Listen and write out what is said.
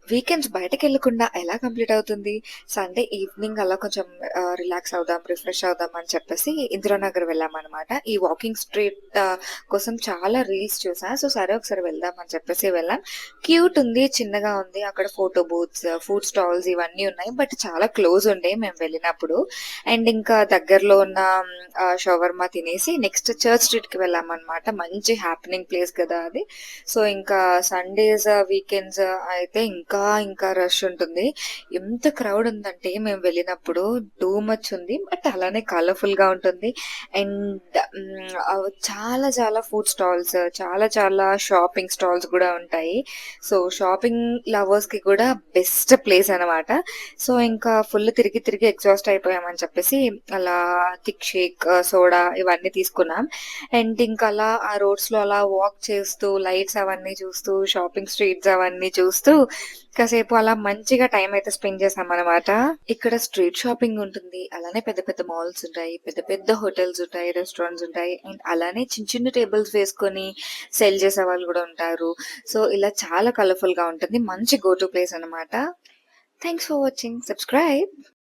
Weekends బయటకెళ్ళకుండా ఎలా complete అవుతుంది? Sunday evening అలా కొంచెం రిలాక్స్ అవుదాం, రిఫ్రెష్ అవుదాం అని చెప్పేసి ఇందిరానగర్ వెళ్ళామనమాట. ఈ వాకింగ్ స్ట్రీట్ కోసం చాలా రీల్స్ చూసా. సో, సరే ఒకసారి వెళ్దాం అని చెప్పేసి వెళ్ళాం. క్యూట్ ఉంది, చిన్నగా ఉంది. అక్కడ ఫోటో బూత్స్, ఫుడ్ స్టాల్స్ ఇవన్నీ ఉన్నాయి. బట్ చాలా క్లోజ్ ఉండే మేము వెళ్ళినప్పుడు. అండ్ ఇంకా దగ్గరలో ఉన్న షవర్మా తినేసి నెక్స్ట్ చర్చ్ స్ట్రీట్‌కి వెళ్ళామనమాట. మంచి హ్యాపెనింగ్ ప్లేస్ కదా అది. సో, ఇంకా సండేస్, వీకెండ్స్ అయితే ఇంకా రష్ ఉంటుంది. ఎంత క్రౌడ్ ఉందంటే మేము వెళ్ళినప్పుడు టూ మచ్ ఉంది. బట్ అలానే కలర్‌ఫుల్‌గా ఉంటుంది. అండ్ చాలా ఫుడ్ స్టాల్స్, చాలా షాపింగ్ స్టాల్స్ గూడా ఉంటాయి. సో, షాపింగ్ లవర్స్‌కి కూడా బెస్ట్ ప్లేస్ అనమాట. సో, ఇంకా ఫుల్ తిరిగి ఎగ్జాస్ట్ అయిపోయామని చెప్పేసి అలా థిక్ షేక్, సోడా ఇవన్నీ తీసుకున్నాం. అండ్ ఇంకా అలా ఆ రోడ్స్‌లో అలా వాక్ చేస్తూ, లైట్స్ అవన్నీ చూస్తూ, షాపింగ్ స్ట్రీట్స్ అవన్నీ చూస్తూ, కాసేపు అలా మంచిగా టైం అయితే స్పెండ్ చేశామనమాట. ఇక్కడ స్ట్రీట్ షాపింగ్ ఉంటుంది. అలానే పెద్ద పెద్ద మాల్స్ ఉంటాయి. పెద్ద హోటల్స్ ఉంటాయి. రెస్టారెంట్స్ ఉంటాయి. అండ్ అలానే చిన్న టేబుల్స్ వేసుకొని సేల్ చేసేవాళ్ళు గూడా ఉంటారు. సో, ఇలా చాలా కలర్‌ఫుల్‌గా ఉంటుంది. మంచి గో టు ప్లేస్ అనమాట. Thanks for watching. సబ్‌స్క్రైబ్.